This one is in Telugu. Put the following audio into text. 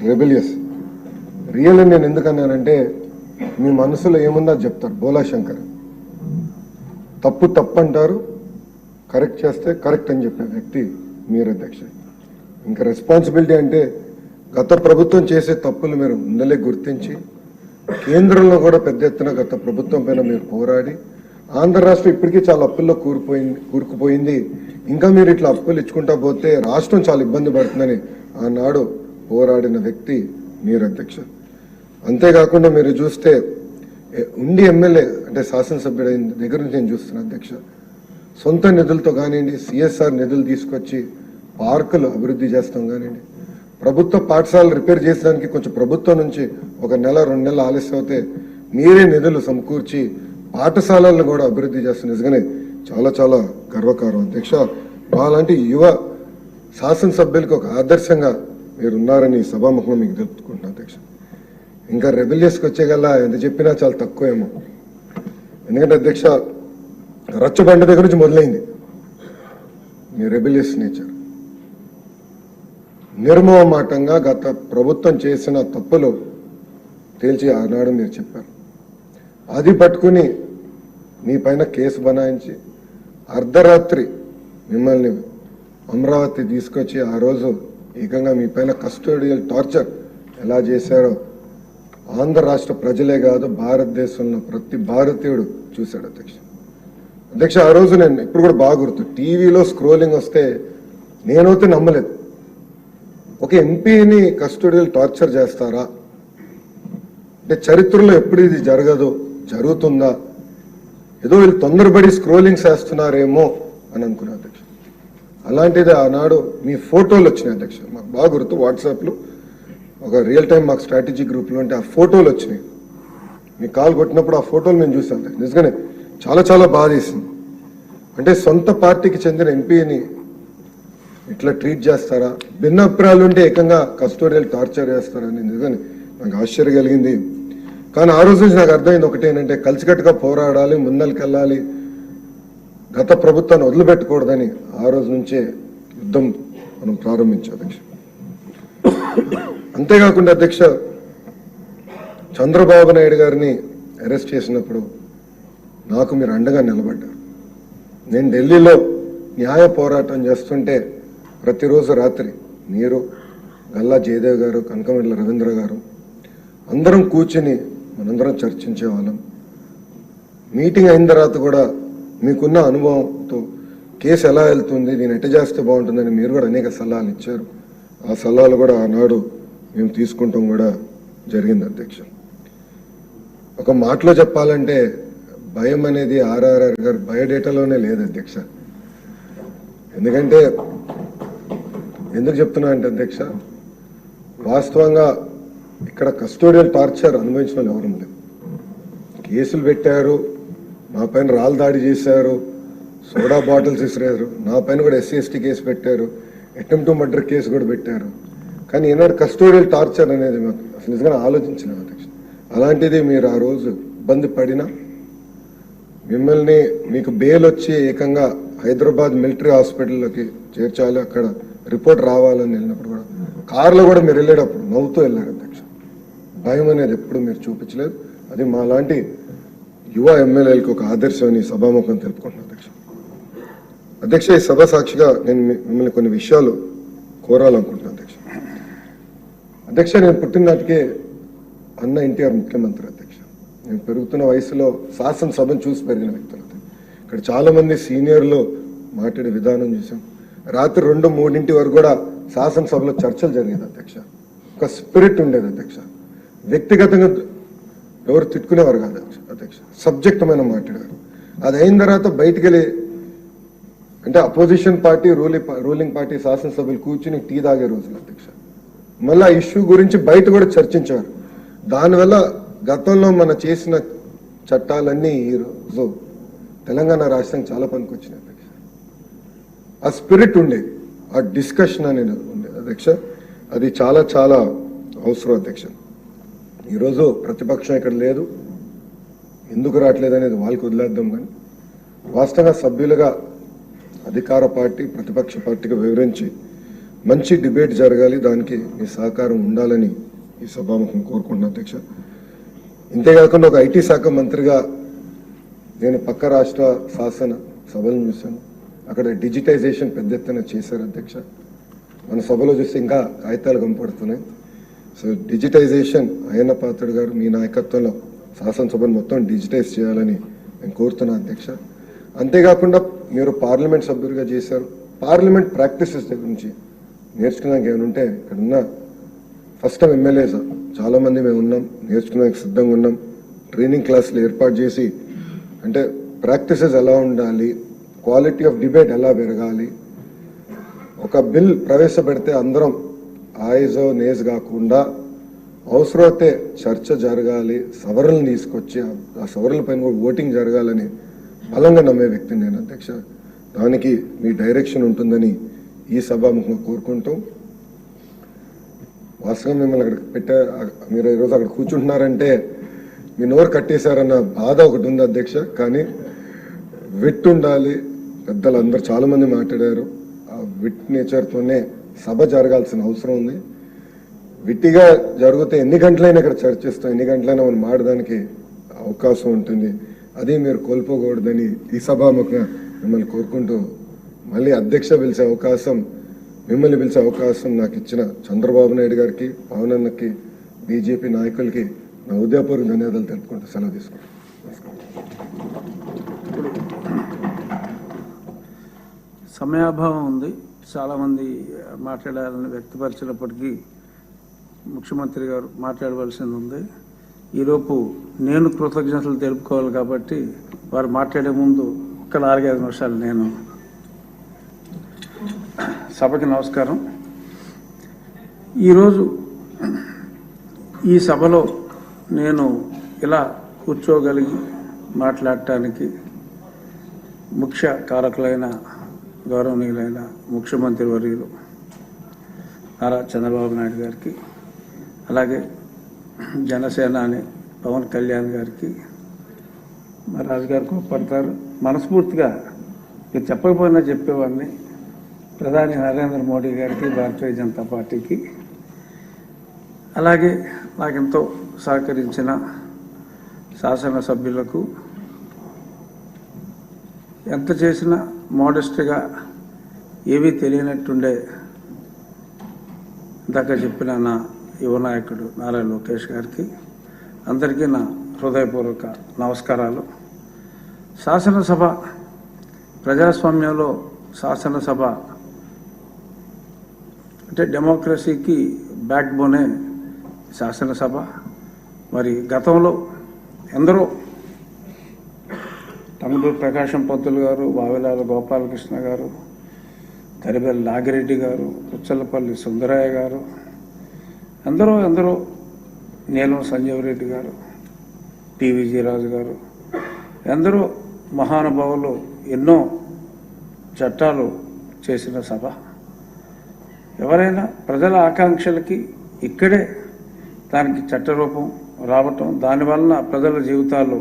రెబిలియస్. రియల్ అని నేను ఎందుకన్నానంటే మీ మనసులో ఏముందో చెప్తారు. బోలా శంకర్ తప్పు తప్పు అంటారు, కరెక్ట్ చేస్తే కరెక్ట్ అని చెప్పే వ్యక్తి మీరు అధ్యక్ష. ఇంకా రెస్పాన్సిబిలిటీ అంటే గత ప్రభుత్వం చేసే తప్పులు మీరు ముందలే గుర్తించి కేంద్రంలో కూడా పెద్ద ఎత్తున గత ప్రభుత్వం పైన మీరు పోరాడి ఆంధ్ర రాష్ట్రం ఇప్పటికీ చాలా అప్పుల్లో కూరుకుపోయింది. ఇంకా మీరు ఇట్లా అప్పులు ఇచ్చుకుంటా పోతే రాష్ట్రం చాలా ఇబ్బంది పడుతుందని ఆనాడు పోరాడిన వ్యక్తి మీరు అధ్యక్ష. అంతేకాకుండా మీరు చూస్తే ఉండి ఎమ్మెల్యే అంటే శాసనసభ్యుడైన దగ్గర నుంచి నేను చూస్తున్నాను అధ్యక్ష. సొంత నిధులతో కానివ్వండి, సిఎస్ఆర్ నిధులు తీసుకొచ్చి పార్కులు అభివృద్ధి చేస్తాం కానివ్వండి, ప్రభుత్వ పాఠశాలలు రిపేర్ చేసడానికి కొంచెం ప్రభుత్వం నుంచి 1 నెల 2 నెలలు ఆలస్యం అవుతే మీరే నిధులు సమకూర్చి పాఠశాలలను కూడా అభివృద్ధి చేస్తున్న నిజంగానే చాలా చాలా గర్వకారం అధ్యక్ష. అలాంటి యువ శాసనసభ్యులకు ఒక ఆదర్శంగా మీరు ఉన్నారని సభాముఖంగా మీకు తెలుపుకుంటున్నాను అధ్యక్ష. ఇంకా రెబిలియస్కి వచ్చేగల్లా ఎంత చెప్పినా చాలా తక్కువేమో. ఎందుకంటే అధ్యక్ష రచ్చబండ దగ్గర నుంచి మొదలైంది మీ రెబిలియస్ నేచర్. నిర్మోహమాటంగా గత ప్రభుత్వం చేసిన తప్పులు తేల్చి ఆనాడు మీరు చెప్పారు. అది పట్టుకుని మీ పైన కేసు బనాయించి అర్ధరాత్రి మిమ్మల్ని అమరావతి తీసుకొచ్చి ఆ రోజు ఏకంగా మీ పైన కస్టోడియల్ టార్చర్ ఎలా చేశారో ఆంధ్ర రాష్ట్ర ప్రజలే కాదు భారతదేశంలో ప్రతి భారతీయుడు చూశాడు అధ్యక్ష. అధ్యక్ష ఆ రోజు నేను ఇప్పుడు కూడా బాగా గుర్తు, టీవీలో స్క్రోలింగ్ వస్తే నేనైతే నమ్మలేదు. ఒక ఎంపీని కస్టోడియల్ టార్చర్ చేస్తారా అంటే చరిత్రలో ఎప్పుడు ఇది జరగదు, జరుగుతుందా, ఏదో వీళ్ళు తొందరపడి స్క్రోలింగ్స్ వేస్తున్నారేమో అని అనుకున్నా అధ్యక్ష. అలాంటిది ఆనాడు మీ ఫోటోలు వచ్చినాయి అధ్యక్ష. మాకు బాగా గుర్తు, వాట్సాప్లో ఒక రియల్ టైం మాకు స్ట్రాటజీ గ్రూప్లో అంటే ఆ ఫోటోలు వచ్చినాయి. మీకు కాల్ కొట్టినప్పుడు ఆ ఫోటోలు నేను చూసాను. నిజంగానే చాలా చాలా బాధ వేసింది. అంటే సొంత పార్టీకి చెందిన ఎంపీని ఇట్లా ట్రీట్ చేస్తారా, భిన్న అభిప్రాయాలు ఉంటే ఏకంగా కస్టోడియల్ టార్చర్ చేస్తారని నిజంగానే నాకు ఆశ్చర్యం కలిగింది. కానీ ఆ రోజు నుంచి నాకు అర్థమైంది ఒకటేనంటే కలిసికట్టుగా పోరాడాలి, ముందరికెళ్ళాలి, గత ప్రభుత్వాన్ని వదిలిపెట్టకూడదని ఆ రోజు నుంచే యుద్ధం మనం ప్రారంభించాం అధ్యక్ష. అంతేకాకుండా అధ్యక్ష చంద్రబాబు నాయుడు గారిని అరెస్ట్ చేసినప్పుడు నాకు మీరు అండగా నిలబడ్డారు. నేను ఢిల్లీలో న్యాయ పోరాటం చేస్తుంటే ప్రతిరోజు రాత్రి మీరు, గల్లా జయదేవ్ గారు, కనకమెడల రవీంద్ర గారు అందరం కూర్చుని మనందరం చర్చించేవాళ్ళం. మీటింగ్ అయిన తర్వాత కూడా మీకున్న అనుభవంతో కేసు ఎలా వెళ్తుంది, నేను ఎట్ట చేస్తే బాగుంటుందని మీరు కూడా అనేక సలహాలు ఇచ్చారు. ఆ సలహాలు కూడా ఆనాడు మేము తీసుకుంటాం కూడా జరిగింది అధ్యక్ష. ఒక మాటలో చెప్పాలంటే భయం అనేది ఆర్ఆర్ఆర్ గారు బయోడేటాలోనే లేదు అధ్యక్ష. ఎందుకు చెప్తున్నా అంటే అధ్యక్ష వాస్తవంగా ఇక్కడ కస్టోడియల్ టార్చర్ అనుభవించిన వాళ్ళు ఎవరు లేదు. కేసులు పెట్టారు, మా పైన రాళ్ళు దాడి చేశారు, సోడా బాటిల్స్ ఇసిరారు, నా పైన కూడా SC/ST కేసు పెట్టారు, అటెంప్ట్ టు మర్డర్ కేసు కూడా పెట్టారు. కానీ ఏనాడు కస్టోడియల్ టార్చర్ అనేది మాకు అసలు నిజంగా ఆలోచించలేదు అధ్యక్ష. అలాంటిది మీరు ఆ రోజు ఇబ్బంది పడినా మిమ్మల్ని మీకు బెయిల్ వచ్చి ఏకంగా హైదరాబాద్ మిలిటరీ హాస్పిటల్లోకి చేర్చాలి, అక్కడ రిపోర్ట్ రావాలని వెళ్ళినప్పుడు కూడా కార్లో కూడా మీరు వెళ్ళేటప్పుడు నవ్వుతూ వెళ్ళారు అధ్యక్ష. భయం అనేది ఎప్పుడు మీరు చూపించలేదు. అది మా లాంటి యువ ఎమ్మెల్యేలకు ఒక ఆదర్శం అని సభాముఖం తెలుపుకుంటున్నాను అధ్యక్ష. అధ్యక్ష ఈ సభ సాక్షిగా నేను మిమ్మల్ని కొన్ని విషయాలు కోరాలనుకుంటున్నాను అధ్యక్ష. అధ్యక్ష నేను పుట్టిన నాటికే అన్న NTR ముఖ్యమంత్రి అధ్యక్ష. నేను పెరుగుతున్న వయసులో శాసనసభను చూసి పెరిగిన వ్యక్తులు. ఇక్కడ చాలా మంది సీనియర్లు మాట్లాడే విధానం చూసాం. రాత్రి 2-3 వరకు కూడా శాసనసభలో చర్చలు జరిగేది అధ్యక్ష. ఒక స్పిరిట్ ఉండేది అధ్యక్ష. వ్యక్తిగతంగా ఎవరు తిట్టుకునేవారు కాదు అధ్యక్ష, సబ్జెక్టమైన మాట్లాడారు. అది అయిన తర్వాత బయటికి వెళ్ళి అంటే అపోజిషన్ పార్టీ రూలింగ్ పార్టీ శాసనసభ్యులు కూర్చుని టీ తాగే రోజులు అధ్యక్ష. మళ్ళీ ఆ ఇష్యూ గురించి బయట కూడా చర్చించారు. దానివల్ల గతంలో మన చేసిన చట్టాలన్నీ ఈరోజు తెలంగాణ రాష్ట్రానికి చాలా పనికొచ్చినాయి అధ్యక్ష. ఆ స్పిరిట్ ఉండేది, ఆ డిస్కషన్ అనేది ఉండేది అధ్యక్ష. అది చాలా చాలా అవసరం అధ్యక్ష. ఈరోజు ప్రతిపక్షం ఇక్కడ లేదు, ఎందుకు రావట్లేదు అనేది వాళ్ళకి వదిలేద్దాం. కానీ వాస్తవంగా సభ్యులుగా అధికార పార్టీ ప్రతిపక్ష పార్టీగా వివరించి మంచి డిబేట్ జరగాలి, దానికి మీ సహకారం ఉండాలని ఈ సభాముఖం కోరుకుంటున్నాను అధ్యక్ష. ఇంతేకాకుండా ఒక ఐటీ శాఖ మంత్రిగా నేను పక్క రాష్ట్ర శాసన సభలను చూశాను. అక్కడ డిజిటైజేషన్ పెద్ద ఎత్తున చేశారు అధ్యక్ష. మన సభలో చూస్తే ఇంకా కాగితాలు కనపడుతున్నాయి. సో డిజిటైజేషన్ అయ్యన్న పాత్రుడు గారు మీ నాయకత్వంలో శాసనసభను మొత్తం డిజిటైజ్ చేయాలని నేను కోరుతున్నాను అధ్యక్ష. అంతేకాకుండా మీరు పార్లమెంట్ సభ్యులుగా చేశారు. పార్లమెంట్ ప్రాక్టీసెస్ దగ్గర నుంచి నేర్చుకున్నాక ఏమైనా ఉంటే ఇక్కడ ఉన్న ఫస్ట్ టైం ఎమ్మెల్యేస్ చాలామంది మేము ఉన్నాం, నేర్చుకున్నాక సిద్ధంగా ఉన్నాం. ట్రైనింగ్ క్లాసులు ఏర్పాటు చేసి అంటే ప్రాక్టీసెస్ ఎలా ఉండాలి, క్వాలిటీ ఆఫ్ డిబేట్ ఎలా పెరగాలి, ఒక బిల్ ప్రవేశపెడితే అందరం ఆయిజో నేజ్ కాకుండా అవసరమైతే చర్చ జరగాలి, సవరణలు తీసుకొచ్చి ఆ సవరణల పైన కూడా ఓటింగ్ జరగాలని బలంగా నమ్మే వ్యక్తిని నేను అధ్యక్ష. దానికి మీ డైరెక్షన్ ఉంటుందని ఈ సభాముఖంగా కోరుకుంటూ, వాస్తవం మిమ్మల్ని అక్కడ మీరు ఈరోజు అక్కడ కూర్చుంటున్నారంటే మీ నోరు కట్టేశారన్న బాధ ఒకటి ఉంది అధ్యక్ష. కానీ విట్ ఉండాలి. పెద్దలు అందరు చాలా మంది మాట్లాడారు. ఆ విట్ నేచర్తోనే సభ జరగాల్సిన అవసరం ఉంది. విట్టిగా జరిగితే ఎన్ని గంటలైనా ఇక్కడ చర్చిస్తాం, ఎన్ని గంటలైనా మనం మాడడానికి అవకాశం ఉంటుంది. అది మీరు కోల్పోకూడదని ఈ సభాముఖంగా మిమ్మల్ని కోరుకుంటూ, మళ్ళీ అధ్యక్ష మిమ్మల్ని పిలిచే అవకాశం నాకు ఇచ్చిన చంద్రబాబు నాయుడు గారికి, పవన్ అన్నకి, బీజేపీ నాయకులకి నా హృదయపూర్వక ధన్యవాదాలు తెలుపుకుంటూ సెలవు తీసుకుంటాను. సమయాభావం ఉంది. చాలామంది మాట్లాడాలని వ్యక్తపరిచినప్పటికీ ముఖ్యమంత్రి గారు మాట్లాడవలసింది ఉంది. ఈలోపు నేను కృతజ్ఞతలు తెలుపుకోవాలి కాబట్టి వారు మాట్లాడే ముందు ఒక్క 4-5 నిమిషాలు నేను సభకి నమస్కారం. ఈరోజు ఈ సభలో నేను ఇలా కూర్చోగలిగి మాట్లాడటానికి ముఖ్య కారకులైన గౌరవనీయులైన ముఖ్యమంత్రి వర్యులు నారా చంద్రబాబు నాయుడు గారికి, అలాగే జనసేనాని పవన్ కళ్యాణ్ గారికి, మా రాజుగారు కోప్పడతారు, మనస్ఫూర్తిగా మీరు చెప్పకపోయినా చెప్పేవాడిని, ప్రధాని నరేంద్ర మోడీ గారికి, భారతీయ జనతా పార్టీకి, అలాగే నాకెంతో సహకరించిన శాసనసభ్యులకు, ఎంత చేసినా మోడెస్ట్గా ఏవీ తెలియనట్టుండే ఇందాక చెప్పిన నా యువ నాయకుడు నారా లోకేష్ గారికి, అందరికీ నా హృదయపూర్వక నమస్కారాలు. శాసనసభ ప్రజాస్వామ్యంలో శాసనసభ అంటే డెమోక్రసీకి బ్యాక్ బోనే శాసనసభ. మరి గతంలో ఎందరో టంగుటూరి ప్రకాశం పంతులు గారు, వావిలాల గోపాలకృష్ణ గారు, తరిబెల్లి నాగిరెడ్డి గారు, పుచ్చలపల్లి సుందరయ్య గారు, ఎందరో నీలం సంజీవరెడ్డి గారు, టీవీజీ రాజు గారు, ఎందరో మహానుభావులు ఎన్నో చట్టాలు చేసిన సభ. ఎవరైనా ప్రజల ఆకాంక్షలకి ఇక్కడే దానికి చట్టరూపం రావటం, దానివలన ప్రజల జీవితాలు